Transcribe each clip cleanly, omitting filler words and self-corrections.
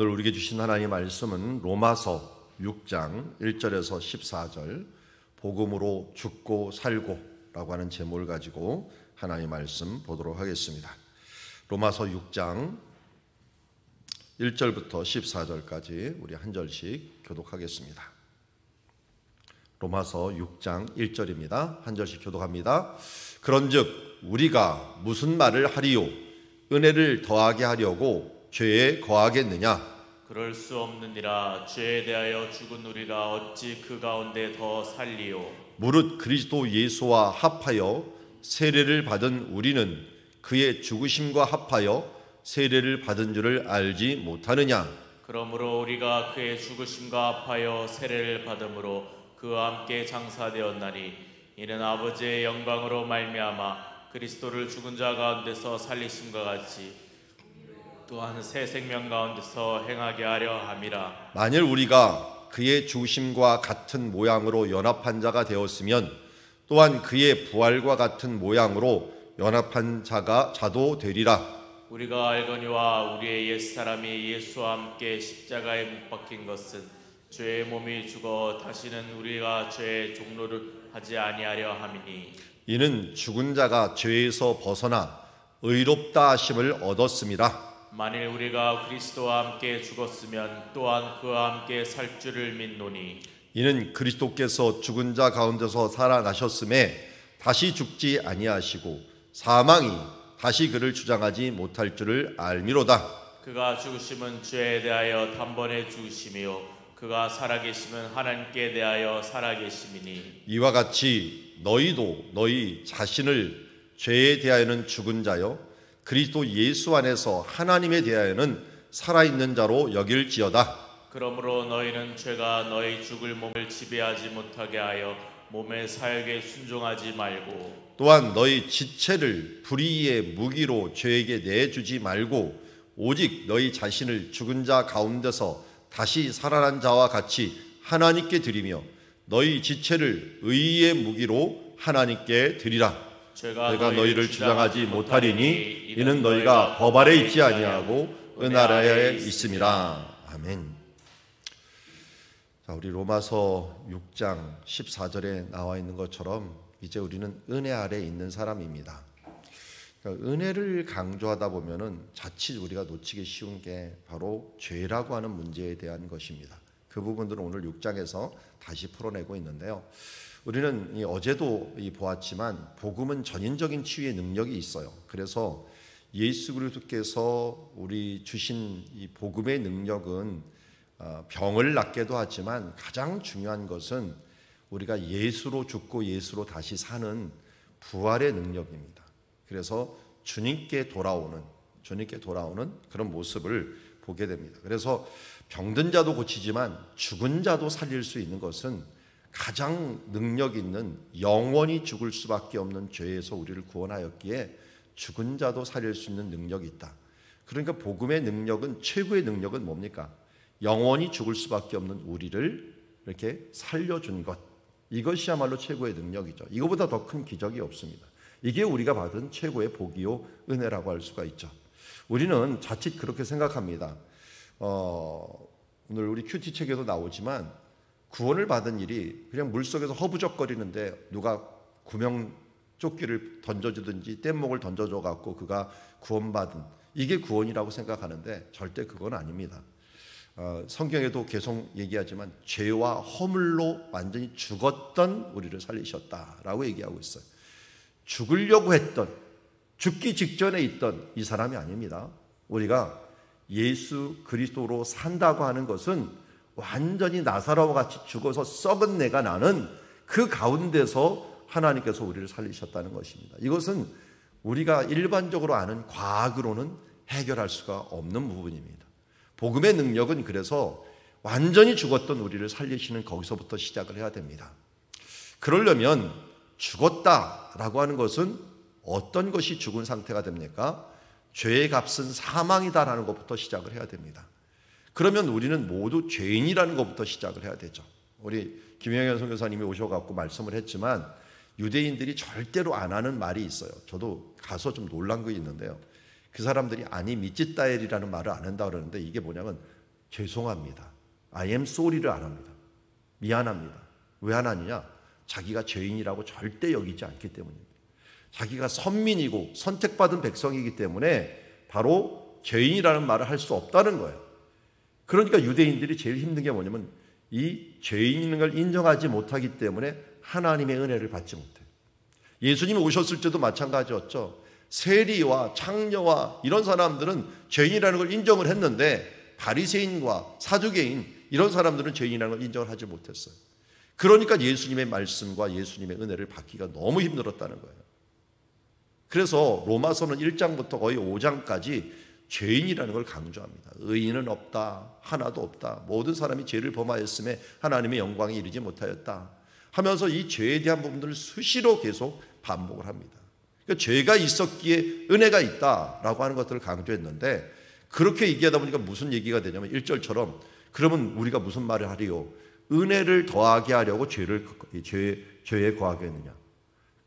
오늘 우리에게 주신 하나님의 말씀은 로마서 6장 1절에서 14절 복음으로 죽고 살고 라고 하는 제목을 가지고 하나님의 말씀 보도록 하겠습니다. 로마서 6장 1절부터 14절까지 우리 한 절씩 교독하겠습니다. 로마서 6장 1절입니다. 한 절씩 교독합니다. 그런즉 우리가 무슨 말을 하리요? 은혜를 더하게 하려고 죄에 거하겠느냐? 그럴 수 없느니라. 죄에 대하여 죽은 우리가 어찌 그 가운데 더 살리요? 무릇 그리스도 예수와 합하여 세례를 받은 우리는 그의 죽으심과 합하여 세례를 받은 줄을 알지 못하느냐? 그러므로 우리가 그의 죽으심과 합하여 세례를 받음으로 그와 함께 장사되었나니 이는 아버지의 영광으로 말미암아 그리스도를 죽은 자 가운데서 살리심과 같이 또한 새 생명 가운데서 행하게 하려 함이라. 만일 우리가 그의 죽으심과 같은 모양으로 연합한 자가 되었으면 또한 그의 부활과 같은 모양으로 연합한 자도 되리라. 우리가 알거니와 우리의 옛사람이 예수와 함께 십자가에 못 박힌 것은 죄의 몸이 죽어 다시는 우리가 죄의 종로를 하지 아니하려 함이니 이는 죽은 자가 죄에서 벗어나 의롭다 하심을 얻었음이라. 만일 우리가 그리스도와 함께 죽었으면 또한 그와 함께 살 줄을 믿노니 이는 그리스도께서 죽은 자 가운데서 살아나셨음에 다시 죽지 아니하시고 사망이 다시 그를 주장하지 못할 줄을 알미로다. 그가 죽으심은 죄에 대하여 단번에 죽으심이요 그가 살아계심은 하나님께 대하여 살아계심이니 이와 같이 너희도 너희 자신을 죄에 대하여는 죽은 자요 그리스도 예수 안에서 하나님에 대하여는 살아있는 자로 여길지어다. 그러므로 너희는 죄가 너희 죽을 몸을 지배하지 못하게 하여 몸의 사역에 순종하지 말고 또한 너희 지체를 불의의 무기로 죄에게 내주지 말고 오직 너희 자신을 죽은 자 가운데서 다시 살아난 자와 같이 하나님께 드리며 너희 지체를 의의 무기로 하나님께 드리라. 내가 너희를 주장하지 못하리니 이는 너희가 법 아래 있지 아니하고 은 아래에 있음이라. 아멘. 자, 우리 로마서 6장 14절에 나와 있는 것처럼 이제 우리는 은혜 아래에 있는 사람입니다. 그러니까 은혜를 강조하다 보면은 자칫 우리가 놓치기 쉬운 게 바로 죄라고 하는 문제에 대한 것입니다. 그 부분들은 오늘 6장에서 다시 풀어내고 있는데요. 우리는 어제도 보았지만 복음은 전인적인 치유의 능력이 있어요. 그래서 예수 그리스도께서 우리 주신 이 복음의 능력은 병을 낫게도 하지만 가장 중요한 것은 우리가 예수로 죽고 예수로 다시 사는 부활의 능력입니다. 그래서 주님께 돌아오는 그런 모습을 보게 됩니다. 그래서 병든 자도 고치지만 죽은 자도 살릴 수 있는 것은 가장 능력 있는 영원히 죽을 수밖에 없는 죄에서 우리를 구원하였기에 죽은 자도 살릴 수 있는 능력이 있다. 그러니까 복음의 능력은 최고의 능력은 뭡니까? 영원히 죽을 수밖에 없는 우리를 이렇게 살려준 것. 이것이야말로 최고의 능력이죠. 이거보다 더 큰 기적이 없습니다. 이게 우리가 받은 최고의 복이요 은혜라고 할 수가 있죠. 우리는 자칫 그렇게 생각합니다. 오늘 우리 큐티 책에도 나오지만 구원을 받은 일이 그냥 물속에서 허부적거리는데 누가 구명조끼를 던져주든지 뗏목을 던져줘 갖고 그가 구원받은 이게 구원이라고 생각하는데 절대 그건 아닙니다. 성경에도 계속 얘기하지만 죄와 허물로 완전히 죽었던 우리를 살리셨다라고 얘기하고 있어요. 죽으려고 했던 죽기 직전에 있던 이 사람이 아닙니다. 우리가 예수 그리스도로 산다고 하는 것은 완전히 나사로와 같이 죽어서 썩은 내가 나는 그 가운데서 하나님께서 우리를 살리셨다는 것입니다. 이것은 우리가 일반적으로 아는 과학으로는 해결할 수가 없는 부분입니다. 복음의 능력은 그래서 완전히 죽었던 우리를 살리시는 거기서부터 시작을 해야 됩니다. 그러려면 죽었다라고 하는 것은 어떤 것이 죽은 상태가 됩니까? 죄의 값은 사망이다라는 것부터 시작을 해야 됩니다. 그러면 우리는 모두 죄인이라는 것부터 시작을 해야 되죠. 우리 김영현 선교사님이 오셔갖고 말씀을 했지만 유대인들이 절대로 안 하는 말이 있어요. 저도 가서 좀 놀란 거 있는데요. 그 사람들이 아니 미찌따엘이라는 말을 안 한다 그러는데 이게 뭐냐면 죄송합니다. I am sorry를 안 합니다. 미안합니다. 왜 안 하느냐? 자기가 죄인이라고 절대 여기지 않기 때문입니다. 자기가 선민이고 선택받은 백성이기 때문에 바로 죄인이라는 말을 할 수 없다는 거예요. 그러니까 유대인들이 제일 힘든 게 뭐냐면 이 죄인인 걸 인정하지 못하기 때문에 하나님의 은혜를 받지 못해요. 예수님이 오셨을 때도 마찬가지였죠. 세리와 창녀와 이런 사람들은 죄인이라는 걸 인정을 했는데 바리새인과 사두개인 이런 사람들은 죄인이라는 걸 인정을 하지 못했어요. 그러니까 예수님의 말씀과 예수님의 은혜를 받기가 너무 힘들었다는 거예요. 그래서 로마서는 1장부터 거의 5장까지 죄인이라는 걸 강조합니다. 의인은 없다. 하나도 없다. 모든 사람이 죄를 범하였음에 하나님의 영광에 이르지 못하였다 하면서 이 죄에 대한 부분들을 수시로 계속 반복을 합니다. 그러니까 죄가 있었기에 은혜가 있다라고 하는 것들을 강조했는데 그렇게 얘기하다 보니까 무슨 얘기가 되냐면 1절처럼 그러면 우리가 무슨 말을 하리요? 은혜를 더하게 하려고 죄에 거하겠느냐?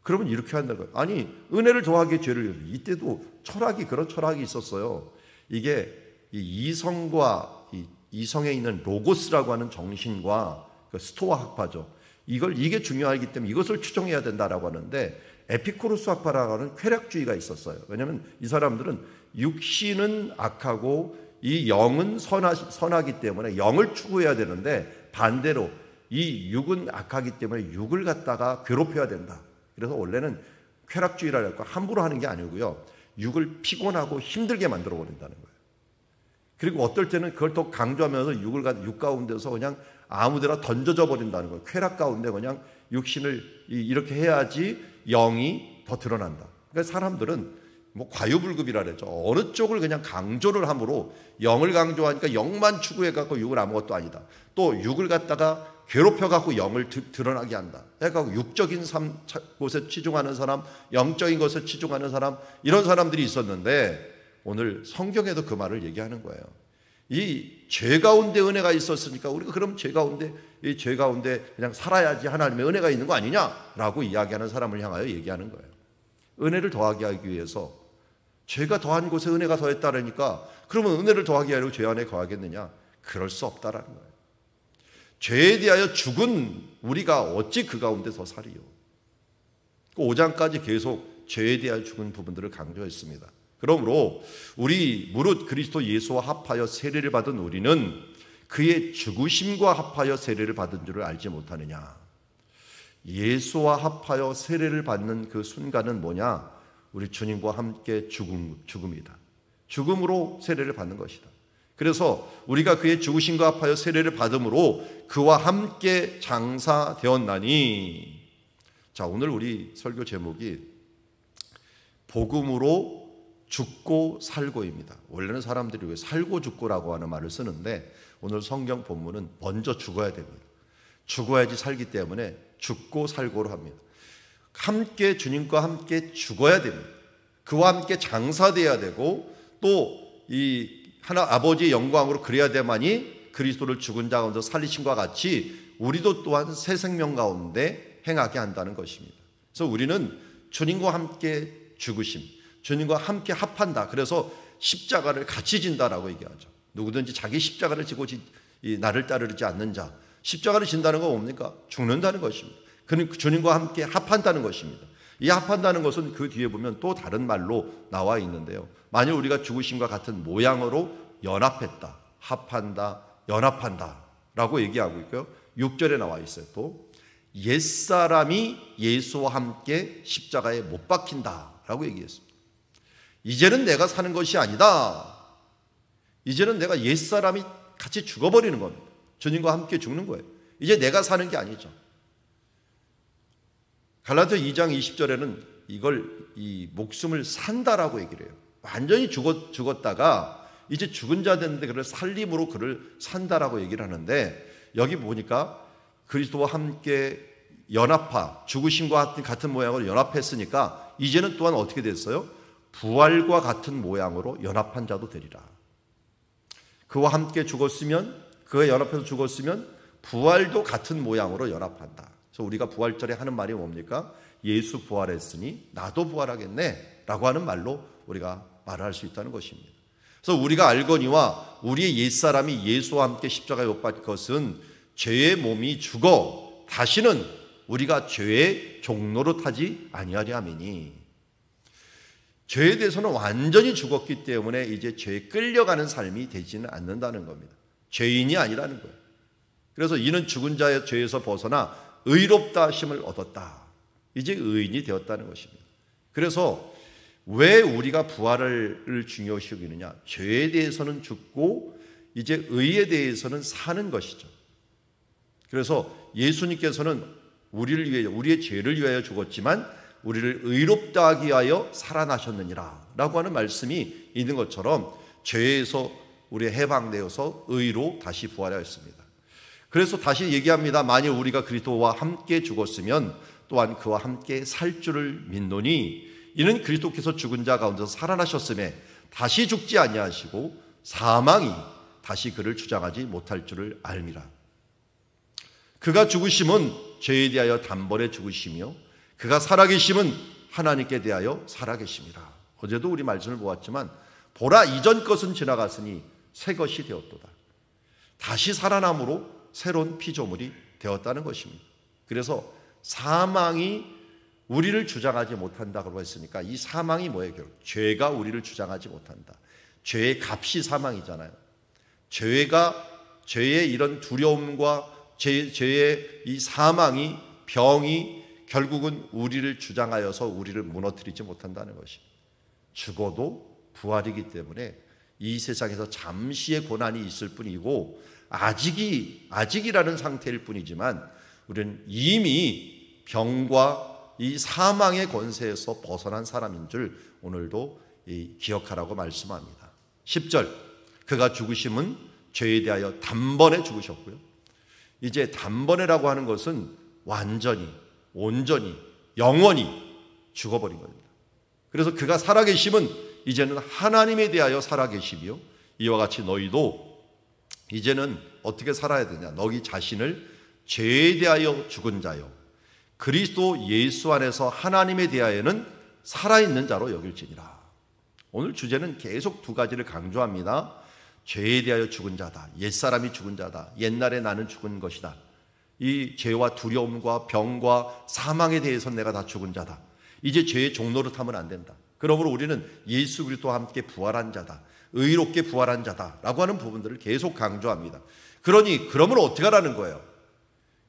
그러면 이렇게 한다는 거예요. 아니 은혜를 더하게 죄를 이때도 철학이 그런 철학이 있었어요. 이게 이성과 이성에 있는 로고스라고 하는 정신과 스토아 학파죠. 이게 중요하기 때문에 이것을 추종해야 된다라고 하는데 에피쿠로스 학파라고 하는 쾌락주의가 있었어요. 왜냐하면 이 사람들은 육신은 악하고 이 영은 선하기 때문에 영을 추구해야 되는데 반대로 이 육은 악하기 때문에 육을 갖다가 괴롭혀야 된다. 그래서 원래는 쾌락주의라고 할까 함부로 하는 게 아니고요. 육을 피곤하고 힘들게 만들어 버린다는 거예요. 그리고 어떨 때는 그걸 더 강조하면서 육 가운데서 그냥 아무데나 던져져 버린다는 거예요. 쾌락 가운데 그냥 육신을 이렇게 해야지 영이 더 드러난다. 그러니까 사람들은 뭐 과유불급이라 그랬죠. 어느 쪽을 그냥 강조를 함으로 영을 강조하니까 영만 추구해갖고 육은 아무것도 아니다. 또 육을 갖다가 괴롭혀갖고 영을 드러나게 한다. 그러니까 육적인 곳에 치중하는 사람, 영적인 것에 치중하는 사람 이런 사람들이 있었는데 오늘 성경에도 그 말을 얘기하는 거예요. 이 죄 가운데 은혜가 있었으니까 우리가 그럼 죄 가운데 그냥 살아야지 하나님의 은혜가 있는 거 아니냐라고 이야기하는 사람을 향하여 얘기하는 거예요. 은혜를 더하게 하기 위해서 죄가 더한 곳에 은혜가 더했다라니까 그러면 은혜를 더하게 하려고 죄 안에 거하겠느냐? 그럴 수 없다라는 거예요. 죄에 대하여 죽은 우리가 어찌 그 가운데서 살이요? 5장까지 계속 죄에 대하여 죽은 부분들을 강조했습니다. 그러므로 우리 무릇 그리스도 예수와 합하여 세례를 받은 우리는 그의 죽으심과 합하여 세례를 받은 줄을 알지 못하느냐? 예수와 합하여 세례를 받는 그 순간은 뭐냐? 우리 주님과 함께 죽음이다. 죽음으로 세례를 받는 것이다. 그래서 우리가 그의 죽으심과 합하여 세례를 받음으로 그와 함께 장사되었나니. 자, 오늘 우리 설교 제목이 복음으로 죽고 살고입니다. 원래는 사람들이 왜 살고 죽고라고 하는 말을 쓰는데 오늘 성경 본문은 먼저 죽어야 됩니다. 죽어야지 살기 때문에 죽고 살고로 합니다. 함께 주님과 함께 죽어야 됩니다. 그와 함께 장사돼야 되고 또 이 하나 아버지의 영광으로 그래야 되만이 그리스도를 죽은 자 가운데 살리심과 같이 우리도 또한 새 생명 가운데 행하게 한다는 것입니다. 그래서 우리는 주님과 함께 죽으심, 주님과 함께 합한다. 그래서 십자가를 같이 진다라고 얘기하죠. 누구든지 자기 십자가를 지고 나를 따르지 않는 자, 십자가를 진다는 건 뭡니까? 죽는다는 것입니다. 그는 주님과 함께 합한다는 것입니다. 이 합한다는 것은 그 뒤에 보면 또 다른 말로 나와 있는데요. 만일 우리가 죽으심과 같은 모양으로 연합했다, 합한다, 연합한다 라고 얘기하고 있고요. 6절에 나와 있어요. 또 옛사람이 예수와 함께 십자가에 못 박힌다 라고 얘기했습니다. 이제는 내가 사는 것이 아니다. 이제는 내가 옛사람이 같이 죽어버리는 겁니다. 주님과 함께 죽는 거예요. 이제 내가 사는 게 아니죠. 갈라디아 2장 20절에는 이 목숨을 산다라고 얘기를 해요. 완전히 죽었다가 이제 죽은 자 됐는데 그를 살림으로 그를 산다라고 얘기를 하는데 여기 보니까 그리스도와 함께 죽으심과 같은 모양으로 연합했으니까 이제는 또한 어떻게 됐어요? 부활과 같은 모양으로 연합한 자도 되리라. 그와 함께 죽었으면, 그와 연합해서 죽었으면 부활도 같은 모양으로 연합한다. 그래서 우리가 부활절에 하는 말이 뭡니까? 예수 부활했으니 나도 부활하겠네 라고 하는 말로 우리가 말을 할 수 있다는 것입니다. 그래서 우리가 알거니와 우리의 옛사람이 예수와 함께 십자가에 못 박힌 것은 죄의 몸이 죽어 다시는 우리가 죄의 종로로 타지 아니하려 함이니, 죄에 대해서는 완전히 죽었기 때문에 이제 죄에 끌려가는 삶이 되지는 않는다는 겁니다. 죄인이 아니라는 거예요. 그래서 이는 죽은 자의 죄에서 벗어나 의롭다 하심을 얻었다. 이제 의인이 되었다는 것입니다. 그래서 왜 우리가 부활을 중요시 여기느냐? 죄에 대해서는 죽고 이제 의에 대해서는 사는 것이죠. 그래서 예수님께서는 우리를 위해, 우리의 죄를 위하여 죽었지만 우리를 의롭다 하기 위하여 살아나셨느니라 라고 하는 말씀이 있는 것처럼 죄에서 우리 해방되어서 의로 다시 부활하였습니다. 그래서 다시 얘기합니다. 만일 우리가 그리스도와 함께 죽었으면 또한 그와 함께 살 줄을 믿노니, 이는 그리스도께서 죽은 자 가운데서 살아나셨음에 다시 죽지 아니하시고 사망이 다시 그를 주장하지 못할 줄을 알미라. 그가 죽으심은 죄에 대하여 단번에 죽으시며 그가 살아계심은 하나님께 대하여 살아계심이라. 어제도 우리 말씀을 보았지만 보라, 이전 것은 지나갔으니 새 것이 되었도다. 다시 살아남으로 새로운 피조물이 되었다는 것입니다. 그래서 사망이 우리를 주장하지 못한다고 했으니까 이 사망이 뭐예요? 결국 죄가 우리를 주장하지 못한다. 죄의 값이 사망이잖아요. 죄의 이런 두려움과 죄의 이 사망이, 병이 결국은 우리를 주장하여서 우리를 무너뜨리지 못한다는 것입니다. 죽어도 부활이기 때문에 이 세상에서 잠시의 고난이 있을 뿐이고 아직이라는 상태일 뿐이지만 우리는 이미 병과 이 사망의 권세에서 벗어난 사람인 줄 오늘도 기억하라고 말씀합니다. 10절, 그가 죽으심은 죄에 대하여 단번에 죽으셨고요. 이제 단번에라고 하는 것은 완전히, 온전히, 영원히 죽어버린 겁니다. 그래서 그가 살아계심은 이제는 하나님에 대하여 살아계시며, 이와 같이 너희도 이제는 어떻게 살아야 되냐? 너희 자신을 죄에 대하여 죽은 자요 그리스도 예수 안에서 하나님에 대하여는 살아있는 자로 여길지니라. 오늘 주제는 계속 두 가지를 강조합니다. 죄에 대하여 죽은 자다. 옛사람이 죽은 자다. 옛날에 나는 죽은 것이다. 이 죄와 두려움과 병과 사망에 대해서는 내가 다 죽은 자다. 이제 죄의 종로로 타면 안 된다. 그러므로 우리는 예수 그리스도와 함께 부활한 자다. 의롭게 부활한 자다라고 하는 부분들을 계속 강조합니다. 그러면 어떻게 하라는 거예요?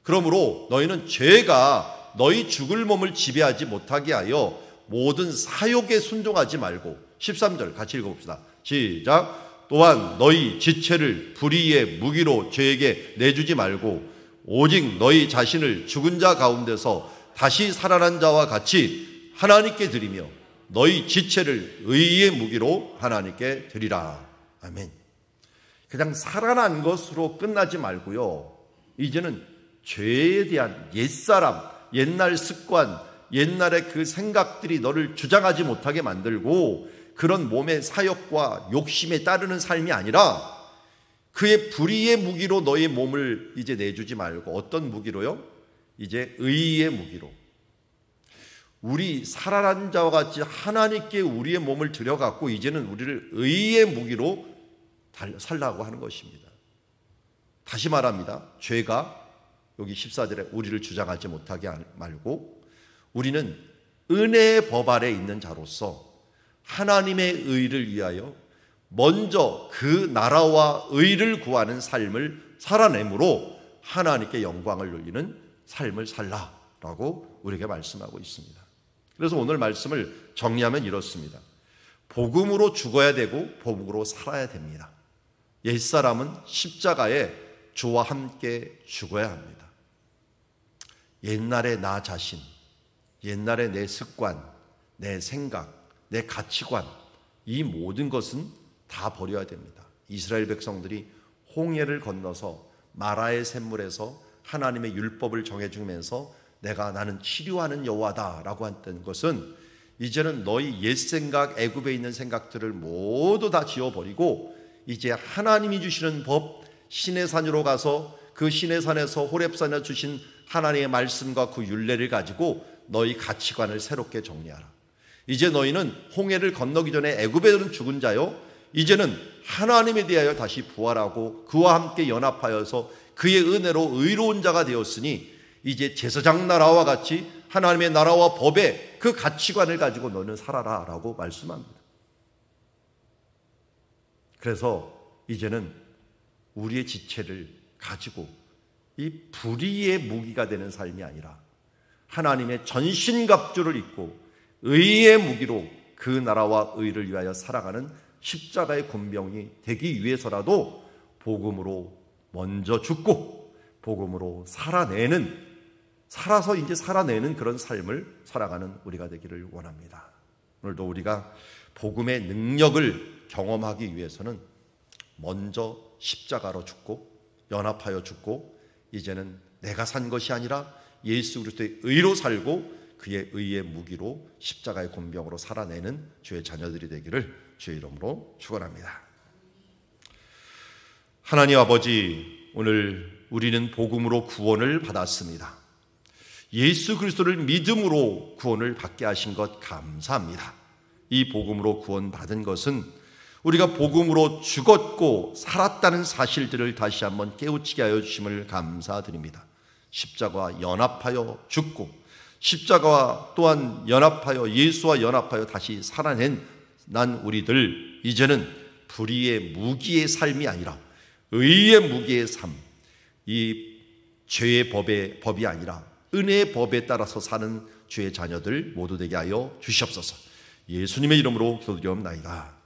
그러므로 너희는 죄가 너희 죽을 몸을 지배하지 못하게 하여 모든 사욕에 순종하지 말고, 13절 같이 읽어봅시다. 시작. 또한 너희 지체를 불의의 무기로 죄에게 내주지 말고 오직 너희 자신을 죽은 자 가운데서 다시 살아난 자와 같이 하나님께 드리며 너희 지체를 의의 무기로 하나님께 드리라. 아멘. 그냥 살아난 것으로 끝나지 말고요, 이제는 죄에 대한 옛사람, 옛날 습관, 옛날의 그 생각들이 너를 주장하지 못하게 만들고 그런 몸의 사욕과 욕심에 따르는 삶이 아니라 그의 불의의 무기로 너의 몸을 이제 내주지 말고, 어떤 무기로요? 이제 의의 무기로, 우리 살아난 자와 같이 하나님께 우리의 몸을 들여갖고 이제는 우리를 의의 무기로 살라고 하는 것입니다. 다시 말합니다. 죄가 여기 14절에 우리를 주장하지 못하게 말고 우리는 은혜의 법 아래 있는 자로서 하나님의 의를 위하여 먼저 그 나라와 의를 구하는 삶을 살아내므로 하나님께 영광을 돌리는 삶을 살라라고 우리에게 말씀하고 있습니다. 그래서 오늘 말씀을 정리하면 이렇습니다. 복음으로 죽어야 되고 복음으로 살아야 됩니다. 옛사람은 십자가에 주와 함께 죽어야 합니다. 옛날의 나 자신, 옛날의 내 습관, 내 생각, 내 가치관, 이 모든 것은 다 버려야 됩니다. 이스라엘 백성들이 홍해를 건너서 마라의 샘물에서 하나님의 율법을 정해주면서 나는 치료하는 여호와다라고 했던 것은 이제는 너희 옛 생각, 애굽에 있는 생각들을 모두 다 지워버리고 이제 하나님이 주시는 법, 신의 산으로 가서 그 신의 산에서 호렙산에 주신 하나님의 말씀과 그 율례를 가지고 너희 가치관을 새롭게 정리하라. 이제 너희는 홍해를 건너기 전에 애굽에는 죽은 자요, 이제는 하나님에 대하여 다시 부활하고 그와 함께 연합하여서 그의 은혜로 의로운 자가 되었으니 이제 제사장 나라와 같이 하나님의 나라와 법의 그 가치관을 가지고 너는 살아라 라고 말씀합니다. 그래서 이제는 우리의 지체를 가지고 이 불의의 무기가 되는 삶이 아니라 하나님의 전신갑주를 입고 의의 무기로 그 나라와 의를 위하여 살아가는 십자가의 군병이 되기 위해서라도 복음으로 먼저 죽고 복음으로 살아서 이제 살아내는 그런 삶을 살아가는 우리가 되기를 원합니다. 오늘도 우리가 복음의 능력을 경험하기 위해서는 먼저 십자가로 죽고 연합하여 죽고 이제는 내가 산 것이 아니라 예수 그리스도의 의로 살고 그의 의의 무기로 십자가의 군병으로 살아내는 주의 자녀들이 되기를 주의 이름으로 축원합니다. 하나님 아버지, 오늘 우리는 복음으로 구원을 받았습니다. 예수 그리스도를 믿음으로 구원을 받게 하신 것 감사합니다. 이 복음으로 구원받은 것은 우리가 복음으로 죽었고 살았다는 사실들을 다시 한번 깨우치게 하여 주심을 감사드립니다. 십자가와 연합하여 죽고 십자가와 또한 연합하여 예수와 연합하여 다시 살아낸 우리들, 이제는 불의의 무기의 삶이 아니라 의의 무기의 삶, 이 죄의 법이 아니라 은혜의 법에 따라서 사는 주의 자녀들 모두 되게 하여 주시옵소서. 예수님의 이름으로 기도드리옵나이다.